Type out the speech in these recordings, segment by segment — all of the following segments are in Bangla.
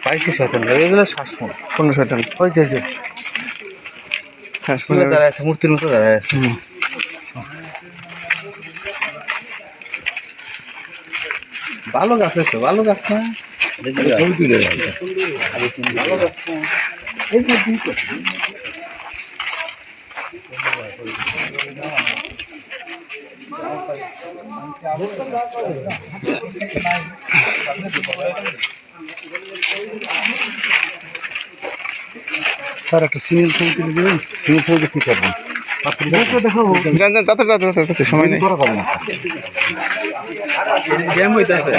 পাইছি শয়তান এগুলো শ্বাসমূল কোন শয়তান হয়েছে শ্বাসমূল দাঁড়ায় আছে মূর্তির মতো দাঁড়ায় আছে ভালো গাছ আছে ভালো গাছ না ছবি তুলে ভালো গাছ স্যার একটা সিঙ্গেল ছবি তুলে দেবেন সিঙ্গেল ছবি কি করবেন দেখাবো তাতে সময় নেই করা পাবো না জ্যাম হইতেছে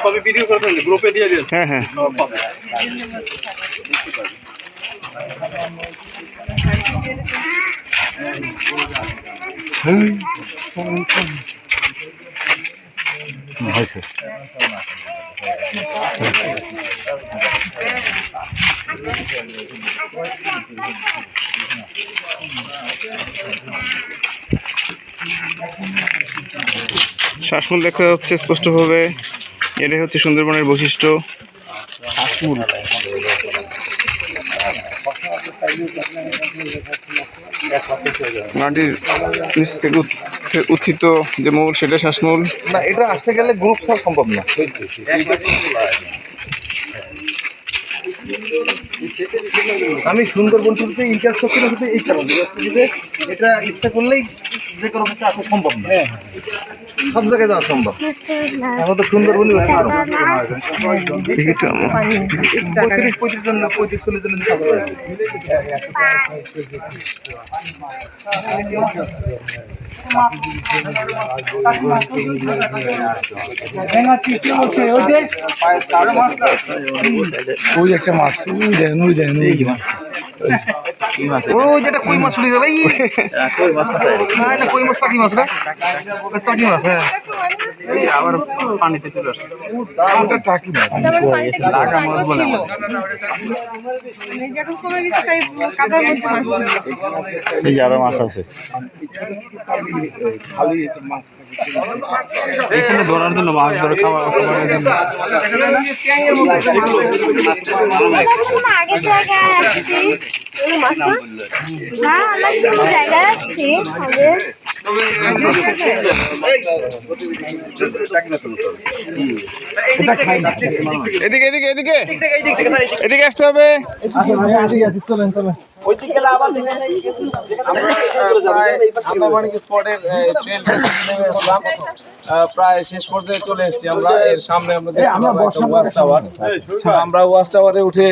সবই ভিডিও করতেন গ্রুপে দিয়ে দিয়েছে হ্যাঁ হ্যাঁ হয়েছে শ্বাসমূল দেখা যাচ্ছে স্পষ্টভাবে এটাই হচ্ছে সুন্দরবনের বৈশিষ্ট্য মাটির নিচ থেকে উত্থিত যে মূল সেটা শ্বাসমূল না এটা আসতে গেলে গ্রুপ থাকা সম্ভব না আমি সুন্দরবন শুনতে ইন্টারেস্ট করছি না শুধু এই কারণে এটা ইচ্ছা করলেই যে কোনো কিছু আসা সম্ভব না সব জায়গায় যাওয়া সম্ভব এখন তো সুন্দরবনই পঁয়ত্রিশ-40 জনের ওই একটা মাছ ওই যেটা কই মাছ উঠে যাবে কই মাছ টাকি মাছ টাকি মাছ হ্যাঁ আবার পানিতে চলে আসছে টাকি মাছ বলে এই আরো মাছ আছে এখানে ধরার জন্য মাছ ধরে খাওয়া এদিকে এদিকে এদিকে এদিকে আসতে হবে প্রায় শেষ পর্যায়ে চলে এসেছি আমরা এর সামনে আমরা ওয়াচ টাওয়ারে উঠে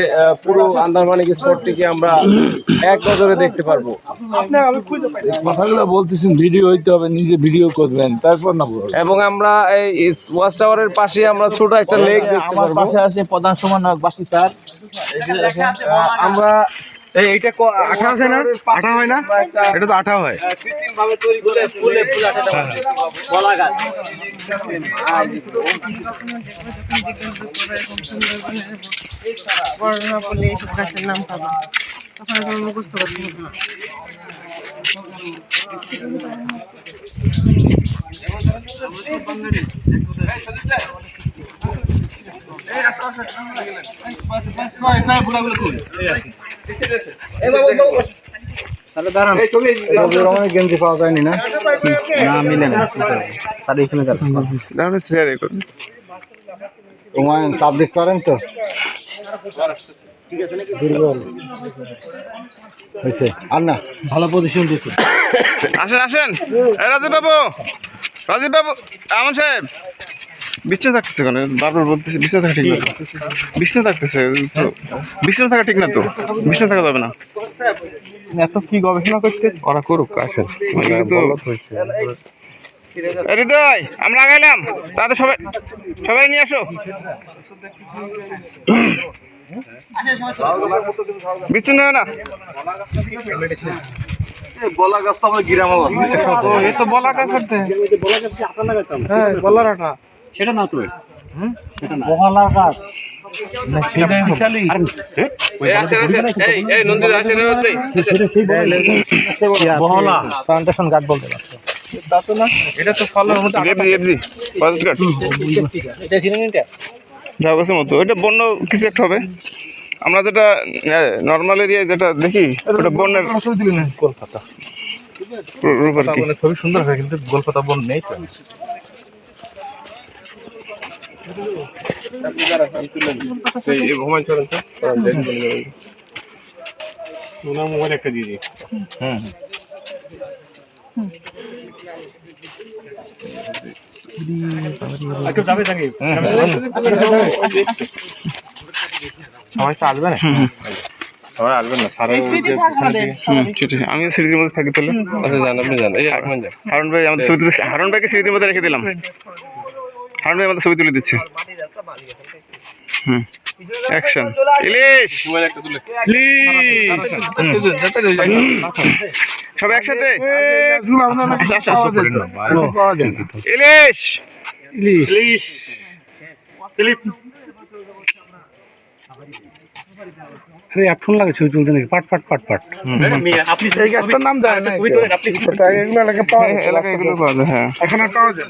পুরো আন্দারমানিক স্পটটিকে আমরা এক নজরে দেখতে পারবো। কথাগুলো বলতেছেন ভিডিও হইতে হবে, নিজে ভিডিও করবেন তারপর না। এবং আমরা এই ওয়াচ টাওয়ারের পাশে আমরা ছোট একটা লেক দেখতে পারবো। পাশে আছে প্রধান সমন্বয়ক বাসি স্যার। আমরা এইটা আঠা আছে না? আঠা হয় না? এটা তো আঠা হয়। কৃত্রিম ভাবে তৈরি করে ফুলে ফুল আঠাটা কলা গাছ। বর্ণনা করলে এইসব গাছের নাম পাবো, তখন কোনো মুখস্থ করতে হবে না। রহমানের গেঞ্জি পাওয়া যায়নি না? না মিলে না তাহলে এখানে হুমায়ুন তাবলিগ করেন তো হয়েছে আর না ভালো পজিশন দিচ্ছে। আসেন আসেন রাজীব বাবু আমন সাহেব বিছানা থাকতেছে কেন বারবার বলতেছে বিছানা থাকা ঠিক না তো বিছানা থাকতেছে তো বিছানা থাকা ঠিক না তো বিছানা থাকা যাবে না এত কি গবেষণা করতে ওরা করুক আসেন হৃদয় আমরা আগাইলাম তাদের সবাই সবাই নিয়ে আসো বিছানা না বলা গাছ তো আমাদের গ্রামে এই তো বলা গাছ করতে হ্যাঁ বলার আটা সেটা না তো বলার গাছ বহলা প্লান্টেশন গাছ বলতে পারছো তা তো না এটা তো ফলের মধ্যে এফজি প্রজেক্ট কার্ড এটা সিনেমিনটা যাও গাছের মতো এটা বন্য কিছু একটা হবে আমরা যেটা নর্মাল এরিয়ায় যেটা দেখি ওটা বন্যের ছবি দিলেন না কলকাতা রূপের কি মানে ছবি সুন্দর হয় কিন্তু কলকাতা বন নেই তো মোবাইল একটা দিয়ে দিই একটু যাবে থাকি সবাই তো আসবে না সবাই আসবেন না স্যার আমি স্মৃতির মধ্যে থাকি তাহলে আপনি জান এই আগমন যান হারুন ভাই আমাদের ছবি তুলে হারুন ভাইকে স্মৃতির মধ্যে রেখে দিলাম হারুন ভাই আমাদের ছবি তুলে দিচ্ছে অ্যাকশন ইলিশ মোবাইল একটা তুলে সব একসাথে আচ্ছা, ইলিশ ইলিশ আরে এখন লাগে ছবি তুলতে নাকি পাট পাট পাট পাট আপনি এই গাছটার নাম জানেন না ছবি তোলেন আপনি এগুলো এলাকা পাওয়া যায় এলাকায় এগুলো পাওয়া যায় হ্যাঁ এখন আর পাওয়া যায়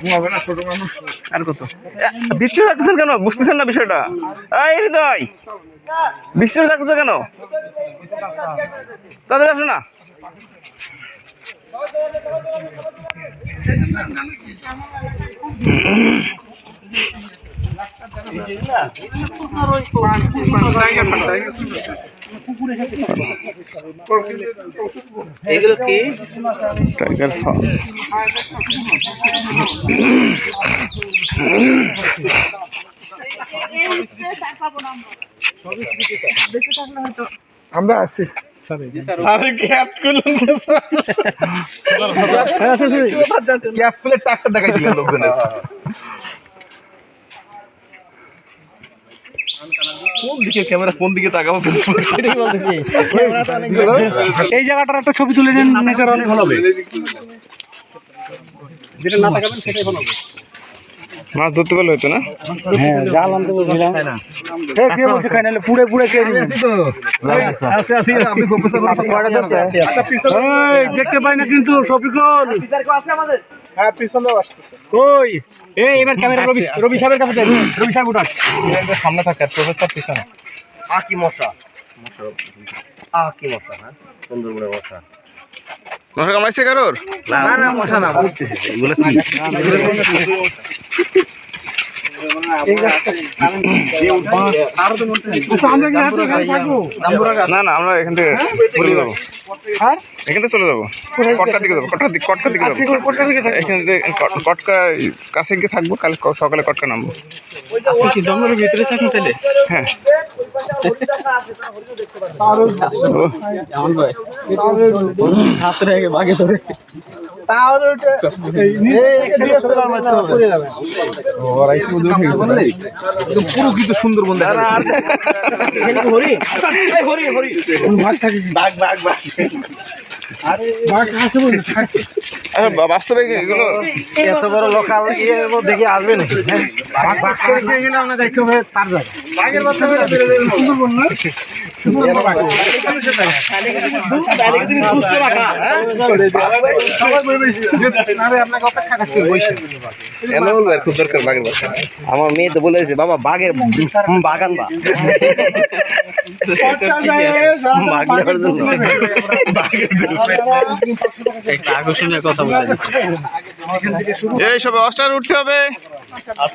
ঘুমাবে না ছোট মানুষ আর কত বিচ্ছু থাকতেছেন কেন বুঝতেছেন না বিষয়টা এই হৃদয় বিচ্ছু থাকতেছে কেন তাদের আসো না এগুলো কি টাইগার ফার্ম আমরা আছি ক্যাপ খুলে টাকটা দেখাই দিলেন লোকজনের কোন দিকে ক্যামেরা কোন দিকে তাকাবো সেটাই বলতেছি এই জায়গাটার একটা ছবি তুলে নেন নেচার অনেক ভালো হবে যেটা না তাকাবেন সেটাই ভালো হবে মাছ ধরতে পারলে হতো না হ্যাঁ জাল আনতে বলছিলাম হে কে বলছে খাইনালে পুড়ে পুড়ে কে দিবেন আছে আছে আপনি প্রফেসর কয়টা ধরছে আচ্ছা পিছনে এই দেখতে পাই না কিন্তু শফিকুল পিছার কো আছে আমাদের হ্যাঁ পিছনেও আসছে কই এই এবার ক্যামেরা রবি সাহেবের কাছে যাই রবি সাহেব উঠান এর সামনে থাকে প্রফেসর পিছনে কি মশা কি মশা হ্যাঁ সুন্দরবনের মশা মশা কামড়াইছে কারোর না না মশা না বুঝতেছি এগুলো কি না না আমরা এখান থেকে চলে যাবো এখান থেকে চলে যাবো কটকার দিকে যাবো কটকার দিকে যাবো এখান থেকে কটকা কাছে গিয়ে থাকবো কাল সকালে কটকা নামবো জঙ্গলের ভিতরে থাকি তাহলে হ্যাঁ ভাগে ধরে তাহলে পুরো কিন্তু সুন্দরবন বাস্তবে এগুলো এত বড় লোকাল দেখে আসবে নাকি আমরা দেখতে হবে তার জায়গা সুন্দরবন না খুব দরকার বাঘের বাচ্চা। আমার মেয়ে তো বলেছে বাবা বাঘের বাগান বা বাঘ নেওয়ার জন্য এই সব অস্টার উঠতে হবে।